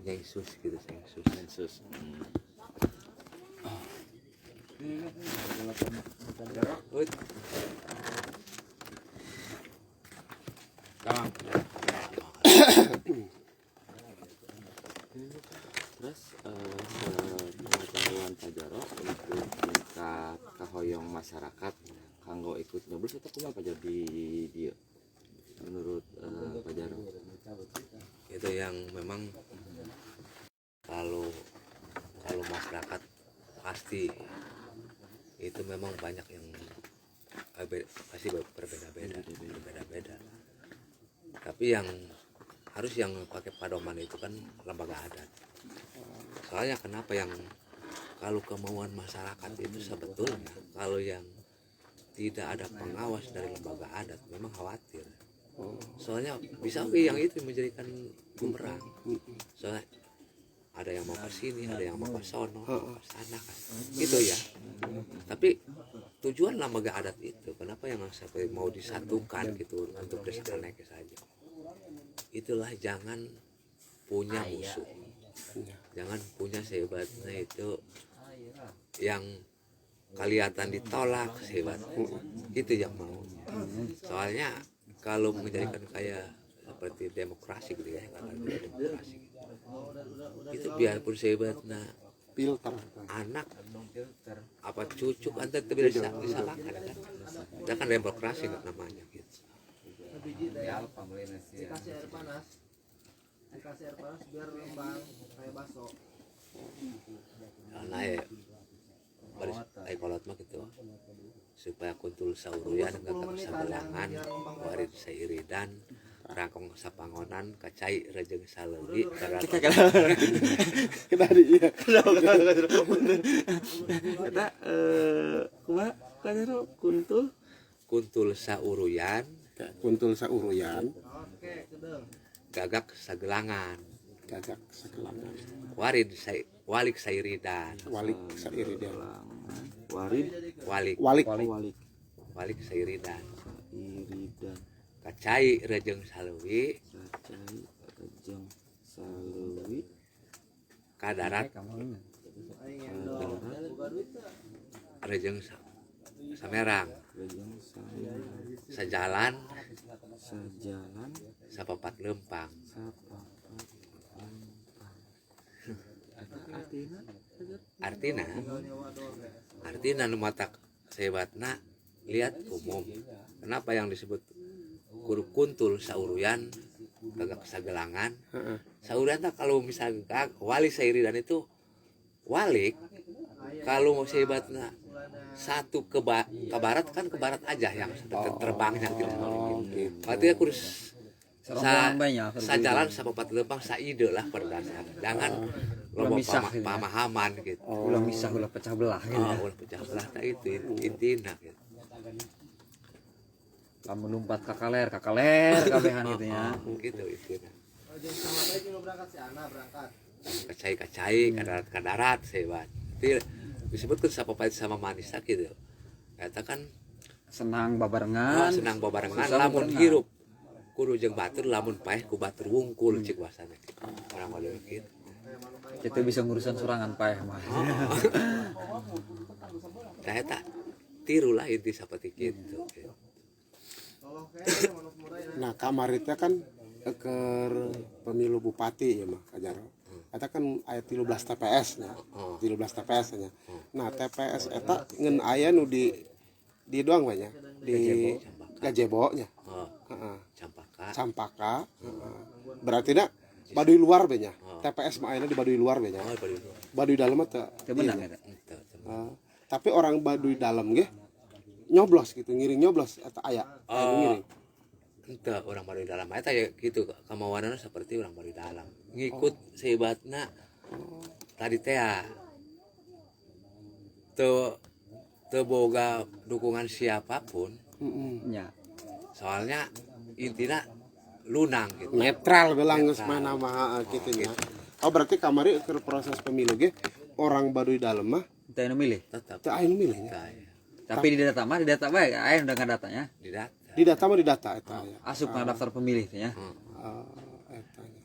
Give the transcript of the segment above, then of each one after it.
Sensus gitu, sensus. sensus. Ut. Gampang. Terus pengetahuan Pak Jaro untuk tingkat kahoyong masyarakat kanggo ikut nyoblos itu kumaha Pak Jaro di dia menurut Pak Jaro? Itu yang memang kalau masyarakat pasti itu memang banyak yang pasti berbeda-beda. Tapi yang harus yang pakai pedoman itu kan lembaga adat. Soalnya kenapa yang kalau kemauan masyarakat itu sebetulnya kalau yang tidak ada pengawas dari lembaga adat memang khawatir. Soalnya bisa yang itu menjadikan bumerang. Soalnya ada yang mau ke sini, ada yang mau ke sono, ke sana kan. Gitu ya. Tapi tujuan lembaga adat itu kenapa yang sampai mau disatukan gitu untuk desa naik saja. Itulah jangan punya musuh. Jangan punya sehebatnya itu yang kelihatan ditolak sehebat. Itu yang mau. Soalnya kalau menjadikan kayak seperti demokrasi gitu ya, demokrasi gitu. Itu biarpun sehebatnya Filter. anak apa cucu kan tetap bisa disalahkan kan. Itu kan demokrasi namanya gitu. Dikasih air panas biar lembang kayak bakso. Karena ya baris kolot mah gitu supaya kuntul sauruyan enggak kesabelangan warid sairidan rakong sapangonan kacai rejeng saleuwi Kita di iya. Kata kumaha Pak Jaro kuntul sauruyan Kuntul sauruyan, Oke, kedeng. gagak sagelangan gagak sekelangan, walik sairidan walik sairidan, warid walik walik sairidan iridan kacai rejeng saleuwi cacai rejeng saleuwi kadarat Aing endol. Boga duit teh. rejeng samerang rejeng sajalan sajalan sapapat lempang sapapat artina nu mata sebatna lihat umum. Kenapa yang disebut kudu kuntul sauruyan gagak sagelangan sauruyan tak kalau misalnya wali sairidan itu walik kalau mau sebatna satu ke barat kan ke barat aja yang terbangnya gitu. Artinya kudu sajalan sapapat lempang saide lah berdasar. Jangan loba pemahaman gitu. ulah misah ulah pecah belah gitu. Ulah pecah belah nah itu intina gitu. Lamun lompat kakaler kabehan gitu ya. Gitu intina. Oh, jeung sama bae jeung berangkat si Ana berangkat. Kacai kadarat sebat. Itu disebut kan sapapat sama manis gitu. Eta kan Senang babarengan. senang babarengan susah lamun babarengan. hirup kudu jeung batur lamun paeh ku batur wungkul cik wasana. Orang model kitu. Kita bisa ngurusan sorangan paeh mah. Tah eta tirulah inti saperti kitu. Tolong ke manuk murai. Nah kamaritnya kan keur pemilu bupati ya mah Pak Jaro. Eta kan aya 13 TPS nya. 13 TPS nya. Nah TPS eta ngeun aya nu di doang banyak di Gajebo nya. Heeh. Campaka. Berarti na Baduy luar banyak. TPS mah aya di Baduy luar banyak. Baduy dalam mah teu. Menang eta. Tapi orang Baduy dalam ge nyoblos gitu, ngiring nyoblos eta aya ngiring. Ente orang baru dalam eta ya gitu kemauanna seperti orang baru dalam ngikut sebatna tadi teh teu boga dukungan siapapun Nya. soalnya intinya lunang gitu Netral belang geus mana mah kitu nya. Oh berarti kamari keur proses pemilu ge orang Baduy dalam mah Teu anu milih. tetap teu aya nu milih nya. Tapi di data mah di data bae aya dengan datanya. tidak Di data mah di data eta aya. Asup ke daftar pemilih teh ya. Eta nya.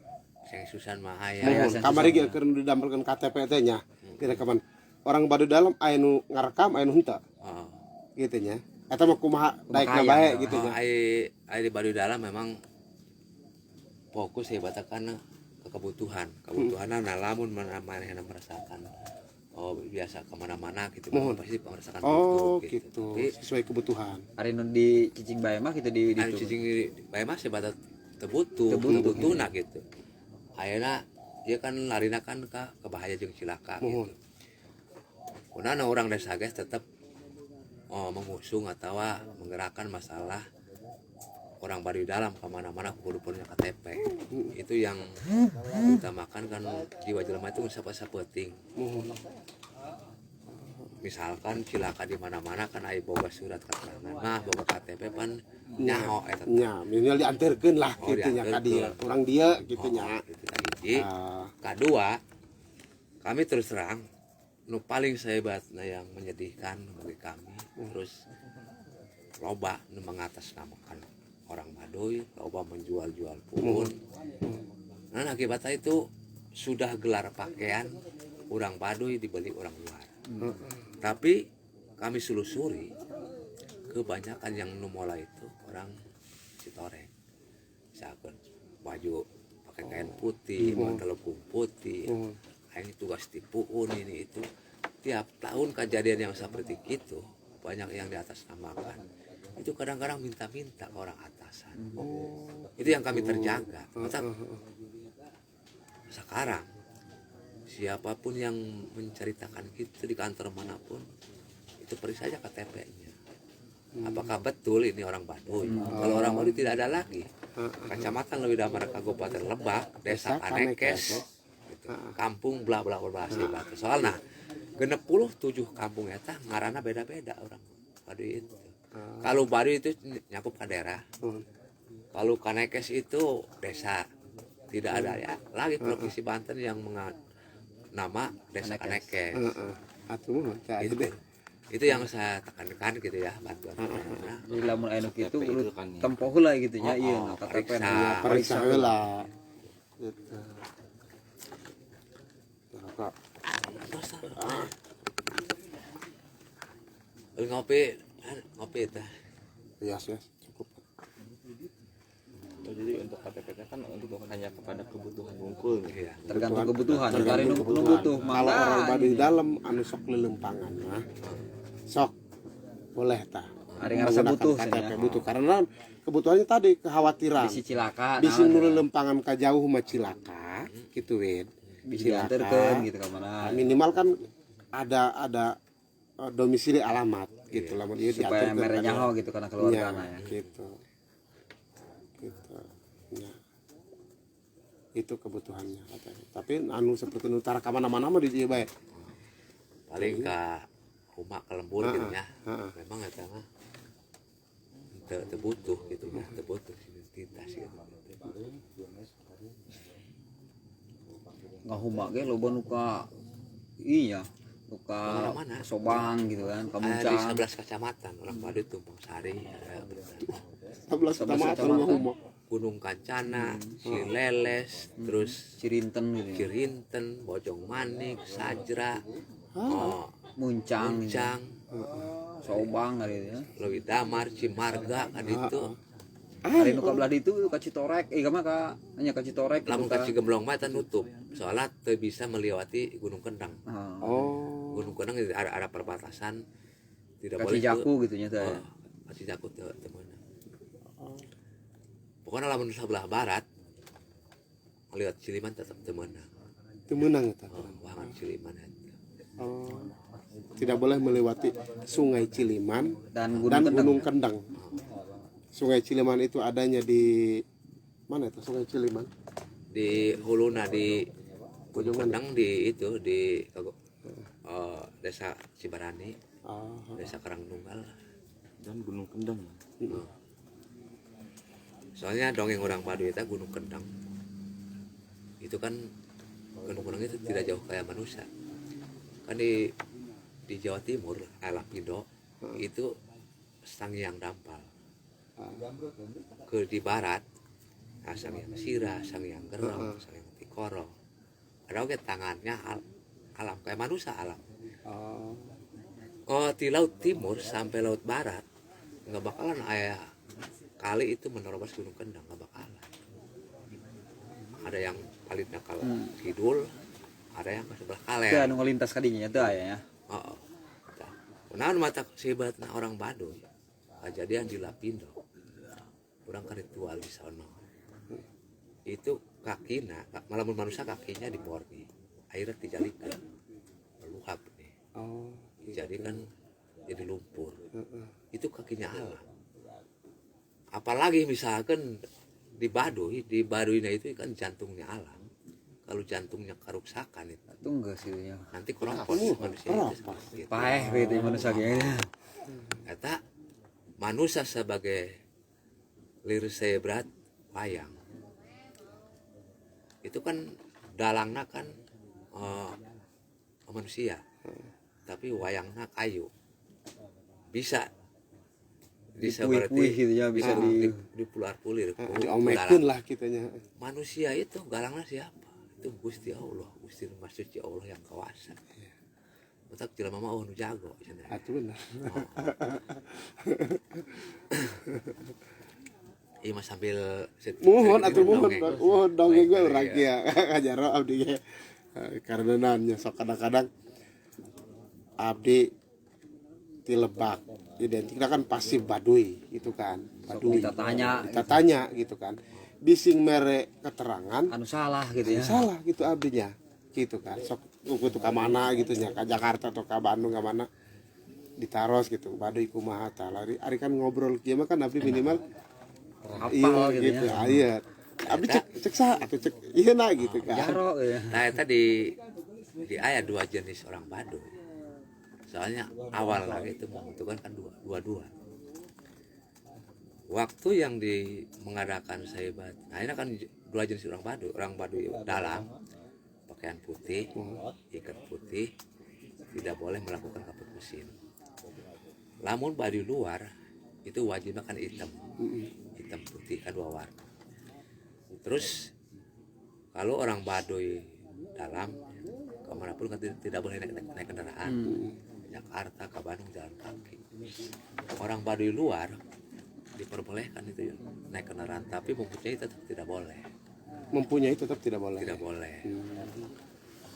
Sing Susan mah aya. Mohon Sen kamari susah. ge keur didampelkeun KTP teh nya. Direkaman. Orang Baduy Dalam aya nu ngarekam aya nu henteu. Heeh. Gitu nya. Eta mah kumaha daekna Kumaha bae aya, gitu nya. Ai di Baduy Dalam memang fokus ya batakan ke kebutuhan. Kebutuhanna nah lamun manehna merasakan biasa kemana-mana gitu Mohon. pasti merasakan Oh butuh gitu. Tapi Sesuai kebutuhan. Ari nu di cicing bae mah kita di anu ditu. cicing bae mah sebatas tebutuhna gitu. Ayeuna dia kan larina kan ke bahaya jeung cilaka Mohon. gitu. Kunana orang desa guys tetap mengusung atau menggerakkan masalah orang Baduy Dalam kemana-mana kudu-kudunya KTP. Itu yang utamakan kan jiwa jelema itu sapeting. Mohon. Misalkan cilaka di mana-mana kan aya boga surat keterangan nah boga KTP pan nyaho eta Nya, minimal dianterkeun lah Oh, gitu nya ka dianterkeun. dieu. Urang dieu gitu nya. itu hiji. Ah, Kedua, kami terus terang nu paling sehebatna yang menyedihkan bagi kami terus loba nu mengatasnamakan orang Baduy, loba menjual-jual puun. Nah akibatnya itu sudah gelar pakaian orang Baduy dibeli orang luar. Tapi kami selusuri kebanyakan yang numola itu orang Citoreng. Misalkan baju pakai kain putih, telepung putih, ini tugas tipuun ini itu. Tiap tahun kejadian yang seperti itu banyak yang di atas namakan. Itu kadang-kadang minta-minta ke orang atasan. Itu yang kami terjaga. Masa sekarang siapapun yang menceritakan gitu di kantor manapun itu periksa saja KTP-nya. Apakah betul ini orang Baduy? Kalau orang Baduy tidak ada lagi. Kecamatan Leuwi Damar Kabupaten Lebak, Desa Kanekes, gitu. Kampung bla bla bla bla. Soalnya 67 kampung eta ngaranna beda-beda orang Baduy itu. Kalau Baduy itu nyakup ka daerah. Kalau Kanekes itu desa. Tidak ada ya lagi provinsi Banten yang nama Desa Kanekes. atuh mah teh aya deh. Itu yang saya tekankan gitu ya bantuan. Jadi lamun anu kitu KTP kudu itu kan ya. tempo heula gitu nya ieu Oh, KTP periksa. na. Periksa heula. Gitu. Nah, Kak. Ngopi itu. Yes, cukup. Jadi untuk KTP kan untuk hanya kepada kebutuhan wungkul gitu. Iya. Tergantung kebutuhan. Ari nu Kebutuhan. butuh Kalau orang mangga. Baduy Dalam anu sok lelempangan mah sok boleh tah. Ari ngarasa Menggunakan butuh KTP cenah. butuh karena kebutuhannya tadi kekhawatiran. Bisi cilaka. Bisi naon, nu lelempangan ka jauh mah cilaka gitu win. Bisa diantarkeun gitu ka mana. Minimal kan ada domisili alamat gitu lah ieu Supaya diaturkeun mere ka nyaho dia. gitu kana keluargana ya. Gitu. Gitu. Ya. Itu kebutuhannya katanya. Tapi anu seperti utara ka mana-mana mah di dieu bae. Paling ke rumah ke lembur gitu ya. Heeh. Memang eta mah teu butuh gitu ya, teu butuh identitas gitu. Ngahuma ge loba nu ka iya nu ka Mana-mana. Sobang gitu kan, ka Ada di Muncang. 11 kecamatan orang Baduy Tumpang Sari, ada 11 kecamatan kecamatan. ngomong. Gunung Kancana, Cileles, terus Cirinten gitu ya. Cirinten, Bojong Manik, Sajra, Muncang gitu. Muncang, Sobang ari ya. Leuwi Damar, Cimarga kan itu. Ari nu ka belah ditu ka Citorek, mah ka nya ka Citorek gitu Lamun ka. ka Cigemblong mah eta nutup. Soalnya teu bisa melewati Gunung Kendang. Ah, Oh. Gunung Kendang ada perbatasan tidak ka boleh Cijaku gitu nya teh. Ka Cijaku teu meunang. Pokoknya lamun sebelah barat lewat Ciliman tetap teu meunang. Itu menang eta. Wahangan Ciliman eta. Oh. Tidak boleh melewati Sungai Ciliman Dan dan Gunung Kendang. Gunung Kendang. Sungai Ciliman itu adanya di mana itu Sungai Ciliman? Di huluna di Gunung Ujung mana? Kendang di itu di desa Cibarani, Oh. desa Karangnunggal. Dan Gunung Kendang. Soalnya dongeng orang Baduy itu Gunung Kendang. Itu kan Gunung Kendang itu tidak jauh kayak manusia. Kan di Jawa Timur, Lapindo itu Sanghyang Dampal. Ke di barat, Sanghyang Sira, Sanghyang Gerong, Sanghyang koro. Ada oke tangannya alam kayak manusia alam. Oh, Di laut timur sampai laut barat nggak bakalan ayah kali itu menerobos Gunung Kendang, nggak bakalan. Ada yang kalinya ke kidul, ada yang ke sebelah kalen. Itu anu ngelintas kadinya itu aya ya. Oh, nah mata sebatna orang Baduy kejadian di Lapindo orang kan ritual di sana itu kakina malah manusia kakinya diborgi airnya dijalikan meluap nih oh, jadi kan jadi lumpur itu kakinya alam apalagi misalkan di Baduy itu kan jantungnya alam kalau jantungnya keruksakan itu Itu enggak sih ya. nanti keropos manusia itu seperti itu. Paeh gitu manusia kayaknya. Eta manusia sebagai lirik saya berat wayang itu kan dalangna kan manusia tapi wayangna kayu bisa Dipuih-puih gitu ya, bisa dipular-pulir diomekin lah kitanya. manusia itu galangna siapa itu Gusti Allah Gusti Mas Suci Allah yang kawasa betak jelema mah nu jago cenah. Atuh benar. Iya mas sambil Mohon atuh mohon dongeng gue urang kieu kajaro abdi ge. Karena nanya sok kadang-kadang abdi ti Lebak identiknya kan pasti Baduy gitu kan. Baduy. Kita tanya gitu kan. Bising mere keterangan anu salah gitu ya. salah gitu abdinya gitu kan sok kudu ka mana gitu nya ka Jakarta atau ka Bandung ka mana ditaros gitu Baduy kumaha tah ari kan ngobrol kieu mah kan abdi minimal Hafal gitu ya. Iya. Abdi cek sa atau cek iya nah gitu kan. Jaro ya. nah itu di ayat dua jenis orang Baduy soalnya awal lagi itu membutuhkan kan dua waktu yang mengadakan saibat nah ini kan dua jenis orang Baduy dalam pakaian putih ikat putih tidak boleh melakukan kaput mesin lamun Baduy luar itu wajibnya kan hitam putih kan dua warna terus kalau orang Baduy dalam kemanapun kan tidak boleh naik kendaraan Jakarta ke Bandung jalan kaki orang Baduy luar diperbolehkan itu naik kendaraan tapi mempunyai tetap tidak boleh tidak boleh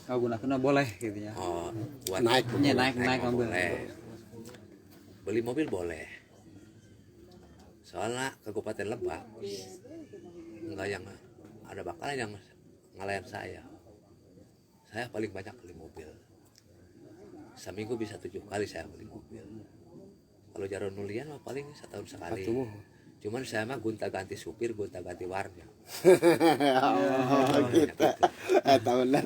Gunakeun boleh gitu ya. Buat naik ambil. boleh beli mobil boleh soalnya Kabupaten Lebak enggak yang ada bakalan yang ngalayan saya paling banyak beli mobil seminggu bisa 7 kali saya beli mobil kalau Jaron Nulian mah paling setahun sekali cuman saya mah gonta-ganti supir gonta-ganti warna kita eta bener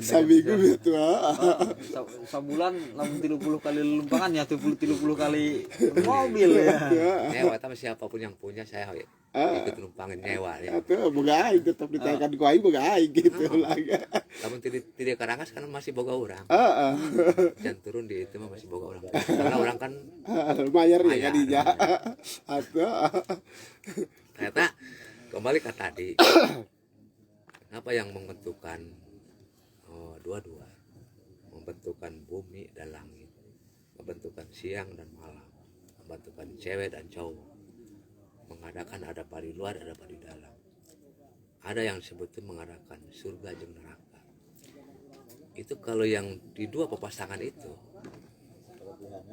seminggu gitu Sabulan lamun 30 kali lumpangan ya 30 kali mobil ya. nyewa tapi siapapun yang punya saya ikut numpangin nyewa ya atuh boga aing tetep ditanyakan ku aing boga aing gitu lah namun tidak Karangas kan masih boga orang heeh dan turun di itu mah masih boga orang karena orang kan lumayan ya kadinya atuh ternyata kembali ke tadi apa yang membentukkan dua-dua membentukkan bumi dan langit membentukkan siang dan malam membentukkan cewek dan cowok mengadakan ada pada luar ada pada dalam ada yang sebetulnya mengadakan surga dan neraka itu kalau yang di dua pepasangan itu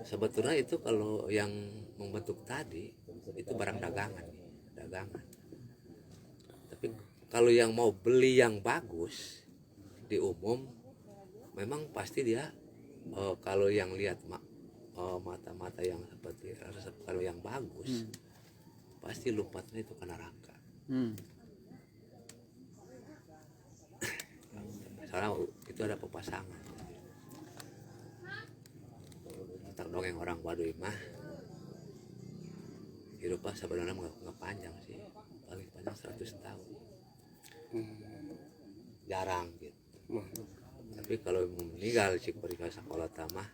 sebetulnya itu kalau yang membentuk tadi itu barang dagangan tapi kalau yang mau beli yang bagus di umum memang pasti dia kalau yang lihat mata-mata yang seperti kalau yang bagus pasti lompatnya itu ke neraka soalnya itu ada pepasangan tentang dongeng orang Baduy mah hidupnya sebenarnya nggak panjang sih paling panjang 100 tahun jarang gitu tapi kalau meninggal cik periksa sekolah tamah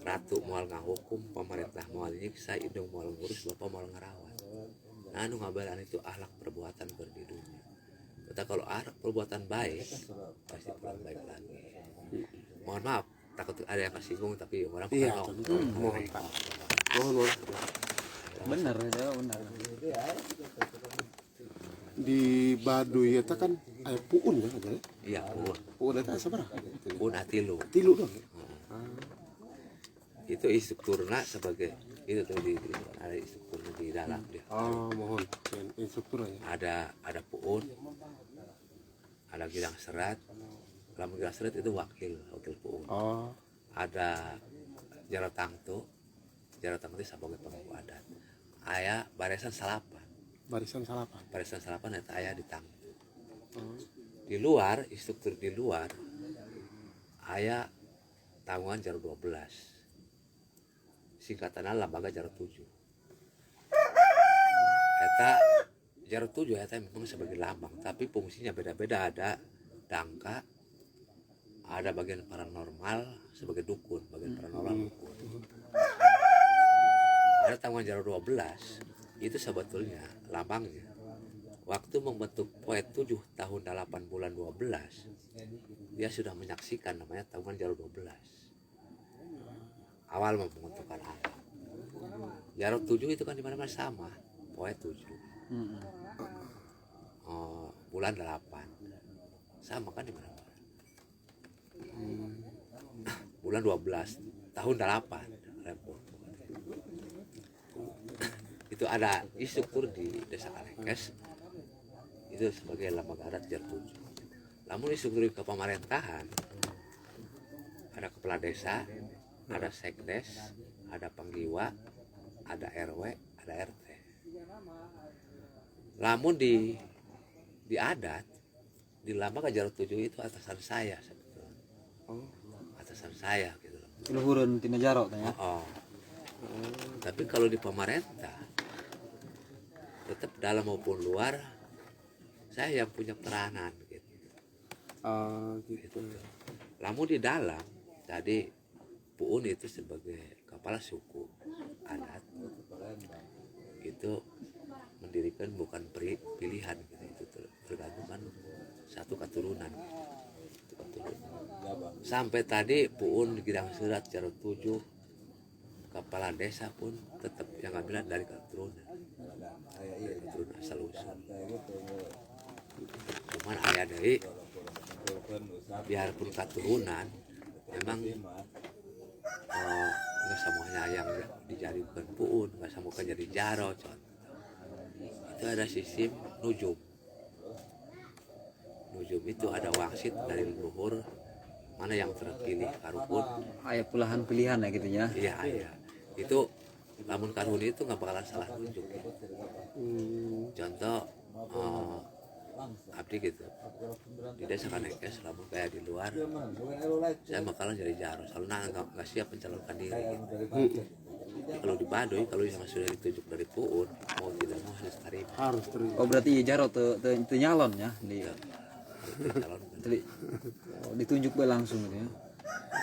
ratu moal ngahukum pemerintah moal nyiksa indung moal ngurus bapak moal ngerawat Nah, nu ngabaran itu akhlak perbuatan di dunia. Kita kalau akhlak perbuatan baik pasti pulang baik lagi. Mohon maaf, takut ada yang kesinggung tapi orang Iya, bukan tentu. Mohon Pak. Mohon. Bener ya, bener. Di Baduy eta kan aya puun ya aja. Iya, puun. Puun eta sabaraha? Puun atilu. Tilu dong. Itu instrukturna sebagai itu tuh ada instrukturnya di dalam dia. Oh, mohon. Instrukturnya. Ada puun, ada gidang serat. Lamun gidang serat itu wakil puun. Oh, Ada jaro tangtu itu sebagai pemangku adat. Aya barisan salapan. barisan salapan. Barisan salapan eta aya di tangtu. Oh. Di luar, instruktur di luar aya tanggungan jaro 12. Singkatannya lembaga jaro 7. Eta jaro 7 eta memang sebagai lambang, tapi fungsinya beda-beda. Ada dangka, ada bagian paranormal sebagai dukun, bagian paranormal dukun. Ada tanggungan jaro 12 itu sebetulnya lambangnya. Waktu membentuk Poet 7 tahun 8 bulan 12, dia sudah menyaksikan namanya tanggungan jaro 12. Awal membentukkan alam. Jaro 7 itu kan dimana-mana sama, Poet 7. Bulan 8 sama kan dimana-mana. Bulan 12 tahun 8 repot. Itu ada instruktur di Desa Kalengkes itu sebagai lembaga adat jaro 7. Namun instruktur di kepemerintahan ada kepala desa, ada sekdes, ada penggiwa, ada RW, ada RT. Namun di adat di lembaga jaro 7 itu atasan saya sebetulnya. Atasan saya gitu loh. Luhureun tina jaro tanya. Tapi kalau di pemerintah tetap dalam maupun luar saya yang punya peranan gitu. Gitu. Namun di dalam tadi Puun itu sebagai kepala suku adat itu mendirikan bukan pilihan gitu, itu tergantung kan satu keturunan. Sampai tadi Puun Gidang Serat jaro 7 kepala desa pun tetap yang ngambil dari keturunan asal usul. Cuman ayah dari biarpun keturunan memang nggak semuanya yang dijadikan Puun, nggak semuanya jadi jaro. Contoh itu ada sistem nujum itu ada wangsit dari leluhur mana yang terpilih karupun Aya pulahan pilihan ya gitu ya. iya itu namun karun itu nggak bakalan salah nunjuk ya. Contoh abdi gitu di Desa Kalengkes namun kayak di luar saya bakalan jadi jaro soalnya nggak siap mencalonkan diri gitu. Kalau di Baduy kalau yang sudah ditunjuk dari Puun mau tidak mau harus terima. Oh berarti jaro teu nyalon ya di ditunjuk bae langsung gitu ya.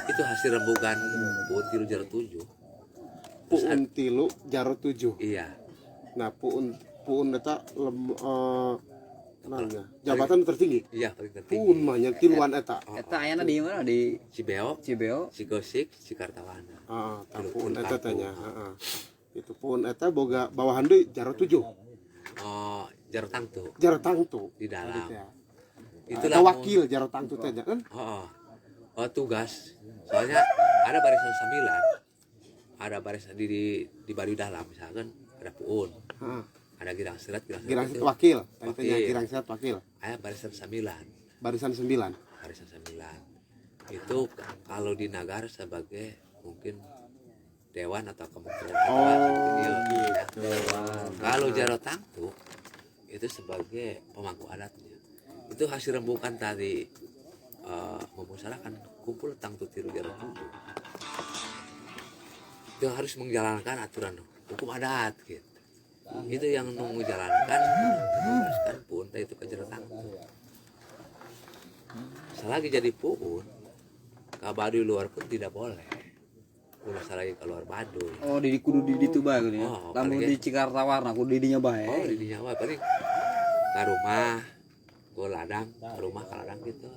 Itu hasil rembukan Puun tilu jaro 7. Puun tilu jaro 7. Iya. Nah, puun eta jabatan tertinggi. Iya paling tertinggi. Puun mah nya tiluan eta. Eta ayana di mana di Cibeo, Cigosik, Cikartawana. Puun eta tanya. Itu puun eta boga bawahan deui jaro 7. Jaro tangtu Jaro tangtu di dalam. Itu wakil jaro tangtu teh kan? Tugas. Soalnya ada barisan 9. Ada barisan di Baduy dalam misalkan ada Puun. Ada Girang Serat wakil. Tadi tanya Girang Serat wakil. Ada barisan 9. Barisan 9. Barisan 9. Itu kalau di Nagar sebagai mungkin dewan atau kementerian gitu. Kalau jaro tangtu itu sebagai pemangku adatnya. Itu hasil rembukan tadi memusyawarahkan kumpul tangtu tiru jaro 7. Itu harus menjalankan aturan hukum adat gitu. Itu yang menjalankan menugaskan Puun itu ke jaro tangtu. Selagi jadi Puun ke Baduy luar pun tidak boleh. ulah lagi keluar Baduy. Oh di kudu di ditu bae gitu ya. Oh, Lamun paling di Cikarta Warna kudu di dinya bae. Oh, di dinya mah paling ke rumah, ke ladang, ke rumah ke ladang gitu.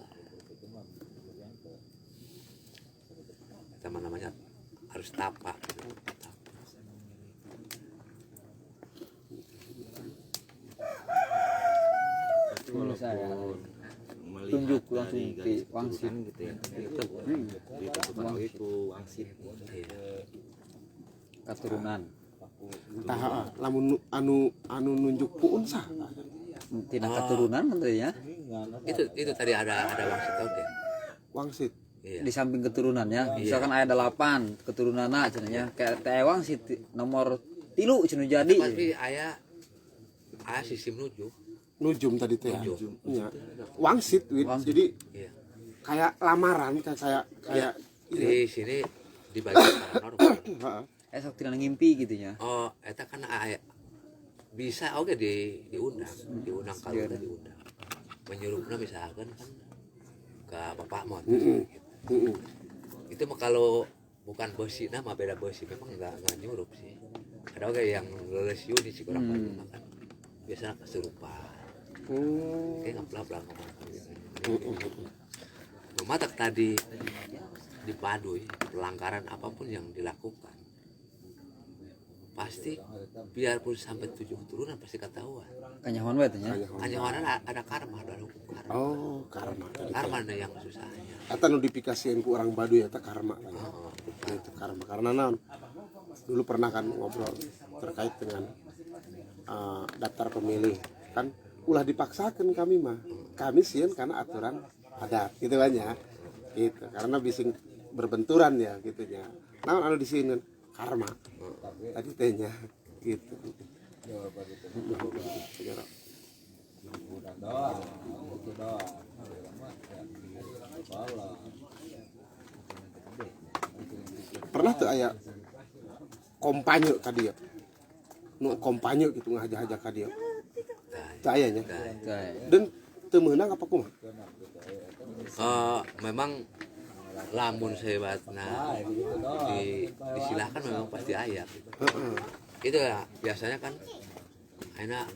Teman namanya harus tapak. Saya melihat tunjuk dari langsung garis di wangsit. keturunan gitu ya ditentukan itu wangsit. Iya. Keturunan. Tah lamun anu nunjuk puun sah. Tina keturunan katanya. Itu tadi ada wangsit oke. Wangsit. Iya. Di samping keturunannya, misalkan ada 8 keturunanna cenanya kayak teh wangsit nomor 3 cenah jadi. Tapi aya sistem nuju. Nujum tadi teh. Nujum. Ya. Wangsit, Wid. Wangsit. Jadi Iya. kayak lamaran kayak Di sini dibagi paranormal. heeh. Esok tina ngimpi gitu nya. Oh, eta kan aya bisa oke diundang kalau udah diundang. Menyuruhna misalkan kan ke Bapak Mon. Gitu. Itu mah kalau bukan bosi nama beda bosi memang enggak nyuruh sih. Ada oke yang lulus Yuni sih kurang banyak kan. Biasanya kesurupan. Kayak nggak ngomong. Mematak tadi di Baduy pelanggaran apapun yang dilakukan pasti biarpun sampai 7 turunan pasti ketahuan. Kanyawan wae teh nya. Hanya orang ada karma, ada hukum karma. Oh, karma tadi. Karma yang susahnya. Eta nu dipikasieun ku orang Baduy eta karma. Oh, Itu karma karena naon? Dulu pernah kan ngobrol terkait dengan daftar pemilih kan ulah dipaksakan kami mah. Kami sieun karena aturan adat gitu kan ya. Gitu. Karena bising berbenturan ya gitu ya. Naon anu disieun karma. Tadi tehnya gitu. Pernah tuh aya kompanye ka dieu. Nu kompanye gitu ngahaja-haja ka dieu. Teu aya nya. Dan teu meunang apa kumaha? memang lamun sebatna disilahkan memang pasti ayat. Itu ya biasanya kan enak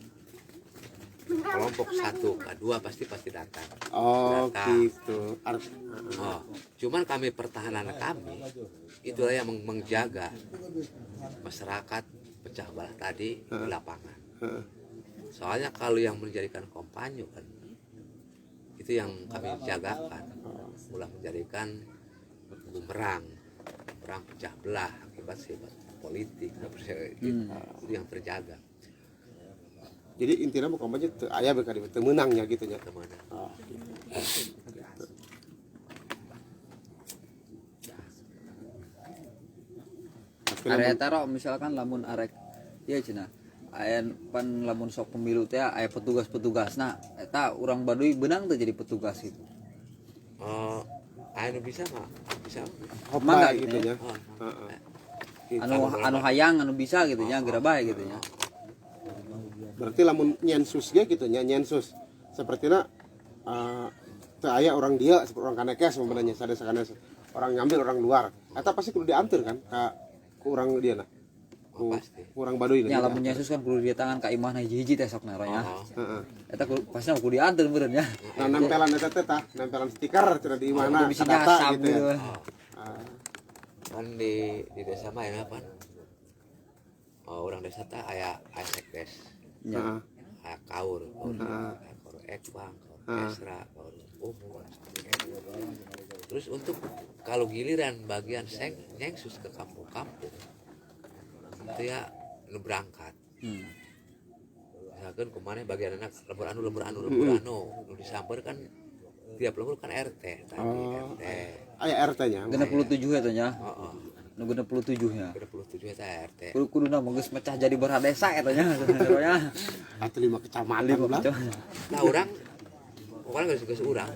kelompok 1 ke 2 pasti datang. Oh, Datang. gitu. Oh, cuman kami pertahanan kami itulah yang menjaga masyarakat pecah belah tadi di lapangan. Soalnya kalau yang menjadikan kompanyo kan itu yang kami jagakan, ulah menjadikan bumerang pecah belah akibat sebab politik, itu yang terjaga. Jadi intinya mau kampanye aya beka di teu meunangnya gitu nya. Kemana? Oh, Area taro misalkan lamun arek ieu cenah. Aya pan lamun sok pemilu teh aya petugas-petugasna eta urang Baduy beunang teh jadi petugas itu. Anu bisa nggak? Bisa. Mangga gitu gitu nya. Anu hayang anu bisa gitu nya geura bae gitu nya. Berarti lamun nyensus ge gitu nya, nyensus. Sapertina teu aya orang dia seperti orang kanekes umpamanya sadesa-sadesa. Orang ngambil orang luar. Eta pasti kudu diantar kan ka urang dia nah. Pasti. Urang Baduy Nya lamun nyesus kan kudu dia tangan ka imahna hiji-hiji teh sok naranya. Heeh. Eta pasti kudu diantar meureun nya. Nah, nempelan eta teh tah, nempelan stiker cenah di mana Kudu bisa data nyasap gitu ya. Kan di desa mah ya apa? Orang desa teh aya sekdes, Heeh. aya kaur ekbang, kaur esra, kaur umum. Terus untuk kalau giliran bagian nyengsus ke kampung-kampung itu ya lu berangkat. Misalkan kemana bagian anak lembur anu nu disamper kan tiap lembur kan RT tadi RT. Aya RT nya. 67 eta nya. Heeh. Nu 67 nya. 27 eta RT. Kudu-kuduna mah geus mecah jadi beurah desa eta nya sebenarnya. Atau 5 kecamatan lah. Nah orang pokoknya geus urang.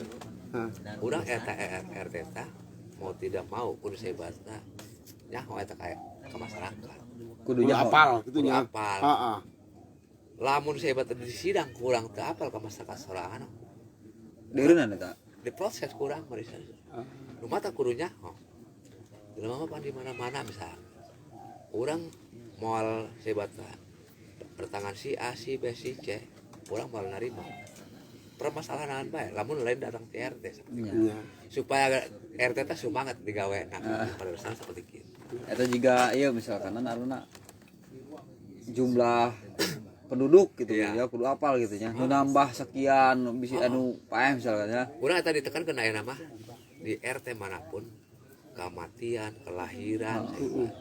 Urang eta RT teh mau tidak mau kudu sebatna nyaho eta kayak ke masyarakat. Kudunya Apal gitu nya. Apal. Heeh. Lamun sebat di sidang kurang teu apal ke masyarakat sorangan. Deureunana eta. Diproses kurang mah di sana. Nu mata kudu nyaho. jelema mah di mana-mana misal orang moal sebatna pertangan si A si B si C orang moal narima permasalahan bae lamun lain datang ke RT Nya. Iya. supaya RT teh semangat digawe pada dasarnya seperti itu. Eta juga iya misalkan aruna jumlah penduduk gitu Iya. ya kudu apal gitu nya. Nu nambah sekian bisa anu paeh misalkan ya. Urang eta ditekan kena aya nama di RT manapun kematian, kelahiran,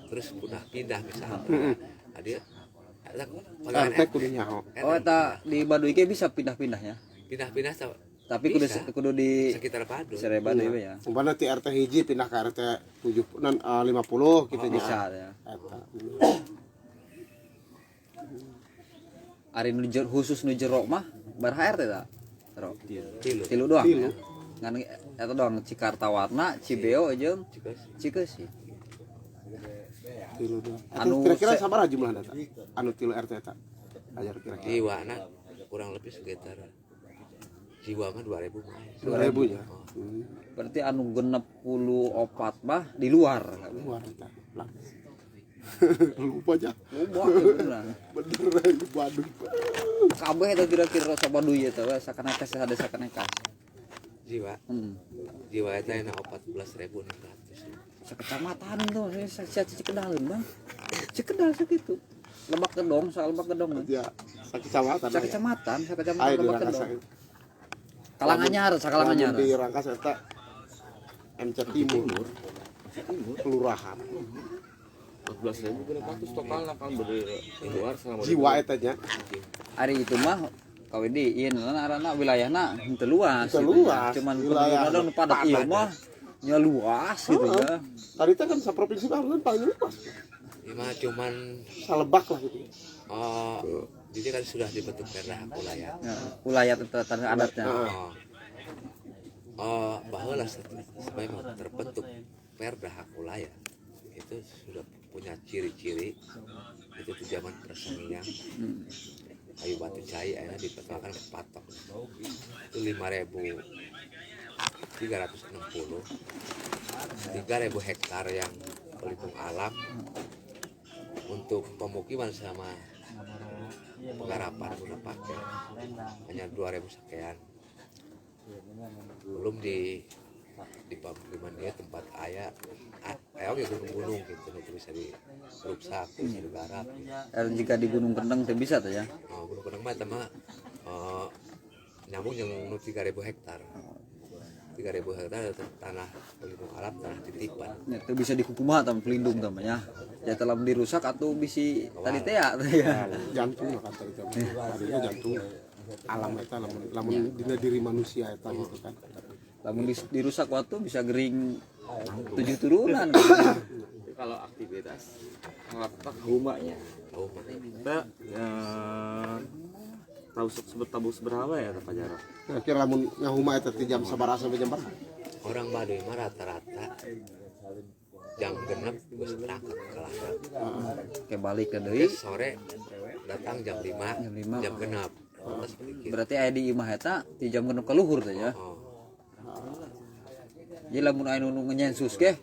terus pindah misalnya. Dia ada pegawai RT kudu nyaho. Oh eta di Baduy ge bisa pindah-pindahnya. pindah-pindah Tapi kudu bisa. kudu di sekitar Baduy. Sere Baduy we ya. Umpamana ti RT hiji pindah ke RT 50 gitu nya. Bisa ya. Eta. Ari nu khusus nu jero mah baraha RT ta? Tero. Tilu. Tilu doang Tilu. ya. Ngan eta doang Cikartawarna, Cibeo jeung Cikas. Cikeusi. Tilu doang. Anu Kira-kira se- sabaraha jumlah data? Anu tilu RT eta. Ajar kira-kira. Jiwana kurang lebih sekitar jiwa mah 2000 mah. 2000 ya. Berarti anu 64 mah di luar. Luar eta. Lah. Lupa aja. Loba beneran. Bener Baduy. Kabeh eta kira-kira sa Baduy eta we sakaneka ada sakaneka. Jiwa. Jiwa itu enak 14.600. Sekecamatan tuh saya Cikedaleun Bang. Cikedal sakitu. Lebak Gedong, soal Lebak Gedong. Ya, sakecamatan. Sakecamatan Ayo Lebak dirangkas. Gedong. Kalanganyar, sakalanganyar. Di Rangkas eta MC Timur. Kelurahan. 14.600 total kan dari luar sama Jiwa eta nya. Ari itu mah KWD ieu arana wilayahna henteu luas. Henteu gitu ya. luas. Cuman Wilayah pendudukna nu padat ieu mah nya luas gitu ya. Tadi teh kan saprovinsi kan paling luas. Ini mah cuman Salebak lah gitu. jadi kan sudah dibentuk perda wilayah. Ya, wilayah tanah adatnya. Bahwa supaya terbentuk perda hak wilayah itu sudah punya ciri-ciri itu tuh zaman persemian kayu batu cai akhirnya dipetakan patok itu 5.360 3.000 hektar yang pelindung alam untuk pemukiman sama penggarapan udah pakai hanya 2.000 sekian belum di pemukiman dia tempat ayam ya gunung-gunung gitu itu bisa diruksak bisa digarap Jika di Gunung Kendeng teh bisa tuh ya. gunung kendeng mah sama nyambung yang 3.000 hektar 3.000 hektar itu tanah pelindung alam tanah titipan Ya, itu bisa dikukumaha tam pelindung tamanya. Ya telah dirusak atau bisi tadi teh ya. Jantung lah kata itu. Tadinya jantung alam eta lamun dina diri manusia eta gitu kan. Lamun dirusak waktu bisa gering 7 turunan. Tapi kalau aktivitas ngelapak humanya oh mah kita tahu seberapa ya Pak Jaro? Kira-kira lamun ngahuma eta ti jam sabaraha sampai jam berapa? orang Baduy mah rata-rata jam genep geus berangkat ke ladang Kayak balik ke deui. terus sore datang jam 5 Jam 5. jam genep terus sedikit Berarti aya di imah eta di jam genep ka luhur teh ya. Jadi lamun aya nu ngenyensus ge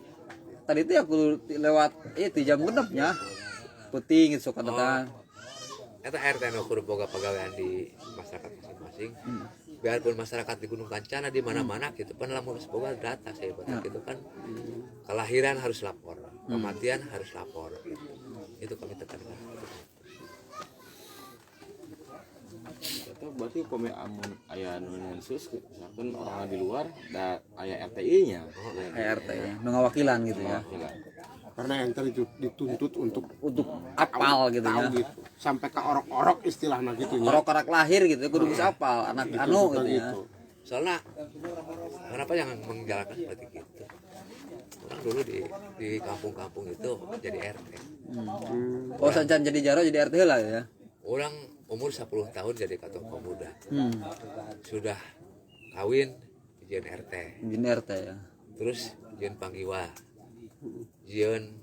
tadi teh aku lewat di jam genepnya. Penting itu sok datang. Eta RT nu kudu boga pegawaian di masyarakat masing-masing. Biarpun masyarakat di Gunung Kancana di mana-mana gitu kan lamun geus boga data saya gitu kan. Kelahiran harus lapor, kematian harus lapor gitu. Itu kami tekankan. Itu berarti pemain amun aya nu nensus misalkan orang di luar da aya RTI-nya. RT ya, nu ngawakilan gitu ya. Karena enter dituntut untuk Apal gitu ya. tahu gitu. Sampai ke orok-orok istilahnya gitu ya. Orok-orok lahir gitu kudu bisa apal anak anu gitu ya. Soalnya kenapa yang menjalankan seperti itu? Orang dulu di kampung-kampung itu jadi RT. Oh sancan jadi jaro jadi RT lah ya. Orang umur 10 tahun jadi ketua pemuda. Sudah kawin izin RT. Jadi RT ya. Terus izin panggiwa. Izin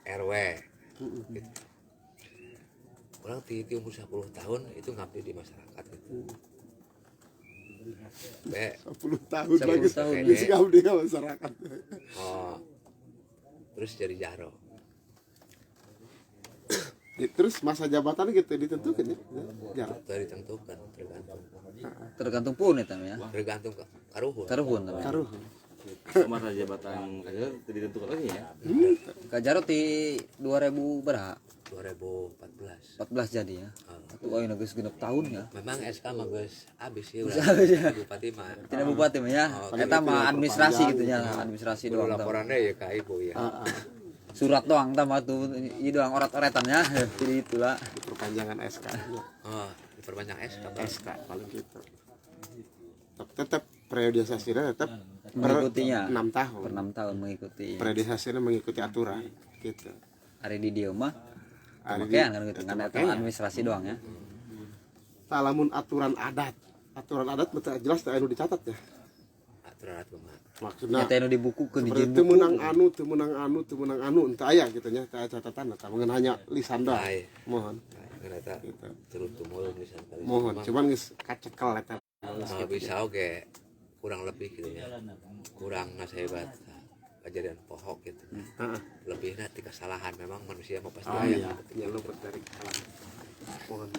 RW. Gitu. Orang di umur 10 tahun itu ngabdi di masyarakat gitu. Be 10 tahun 10 lagi tahun, geus ngabdi ka masyarakat. oh terus jadi jaro. Ya, terus masa jabatan gitu ditentukan ya. Jarang. Itu ditentukan tergantung Tergantung pun eta ya. tergantung karuhun. Karuhun tapi. Karuh. masa jabatan kader ditentukan lagi ya. Kajaro ti 2000 berapa? 2014 14 jadi ya. Atuh ayeuna geus genep tahun ya. memang SK mah geus habis ya udah Habis ya. bupati mah Tidak bupati mah ya. Oh, Eta mah administrasi perpanjang. gitu ya, administrasi kudu doang. Tam. laporannya ya ke ibu ya Surat doang tambah tuh ieu doang orat-oratannya. Jadi itulah. Perpanjangan SK. oh diperbanyak SK SK paling gitu. Tetap periodisasinya tetap Mengikutinya. 6 tahun. Per 6 tahun mengikuti. Periodisasinya mengikuti aturan gitu. Hari di dieu mah Ari pemakaian kan di- gitu kan eta pemakaian. administrasi doang ya. Lamun aturan adat betul jelas teh anu dicatat ya. aturan mah Maksudnya Nyata anu dibukukeun di seperti buku. teu meunang anu entah aya gitu nya teh catatan eta mengen hanya lisan doang. Ai. Mohon ternyata gitu. turut tumul misalkan Mohon cuman geus kacekel eta. bisa oke kurang lebih gitu ya kurang nasebat kejadian pohok gitu Heeh. lebihnya ti kesalahan memang manusia mau pasti Ah aya iya, nyelupet dari kesalahan. Mohon.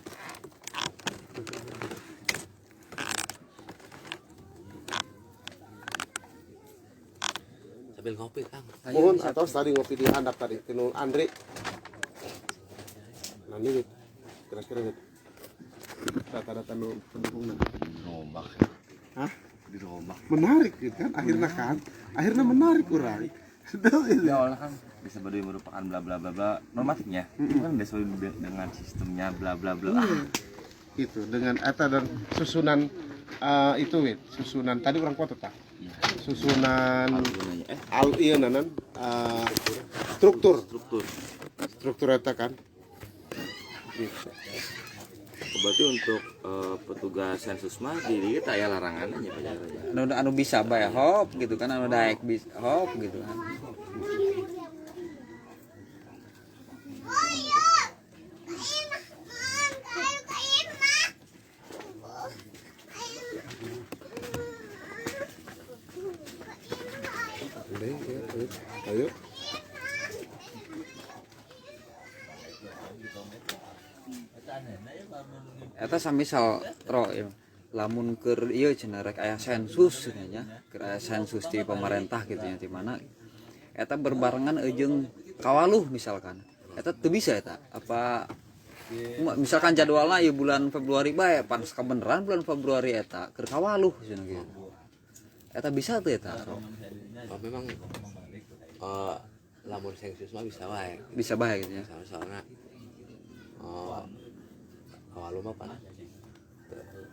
sambil ngopi Kang Mohon atau tadi ngopi di handap tadi tinu Andri. Nah ini Wit. Kira-kira Wit. Data-data nu pendukungna. Rombak. Hah? Dirombak. Menarik gitu kan akhirnya menarik kurang. Ya awalnya kan desa Baduy merupakan bla bla bla bla normatifnya. Kan desa Baduy dengan sistemnya bla bla bla. Gitu dengan eta dan susunan itu Wit, susunan tadi orang kota tak? Susunan iya nanan struktur eta kan. Gitu. Berarti untuk petugas sensus mah di kita ya larangan aja Pak Jaro. Anu bisa bae hop gitu kan anu daek bisa hop gitu kan. Ayo. Eta samisal ro ya. Lamun keur ieu cenah rek aya sensus nya keur aya sensus di pemerintah gitu ya di mana eta berbarengan jeung kawaluh misalkan. Eta teu bisa eta. Apa misalkan jadwalna ieu bulan Februari bae pan kabeneran bulan Februari eta keur kawaluh cenah gitu. Eta bisa teu eta? Ro? oh, memang lamun sensus mah bisa wae Bisa bae gitu ya. soalnya kalau mah pan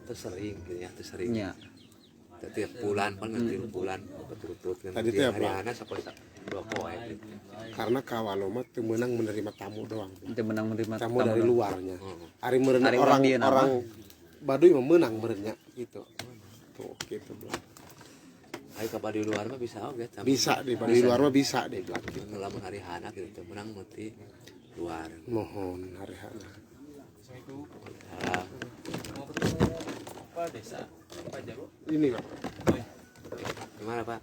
tersering gitu ya tersering Nya. tiap bulan kan tiap bulan berturut-turut kan Tadi teh apa? hari-hari seperti dua poe gitu. Karena kawalo mah teu meunang menerima tamu doang. Teu menang menerima Tamu dari luarnya. Ari meureun Ari orang urang orang dieuna Baduy mah meunang meureunnya gitu. Tuh gitu bro. Ayo ke di luar mah bisa oke Bisa di Baduy luar mah bisa deh bilang. lamun hari hana gitu menang mati luar Mohon hari-hari. salah Ini Pak. gimana Pak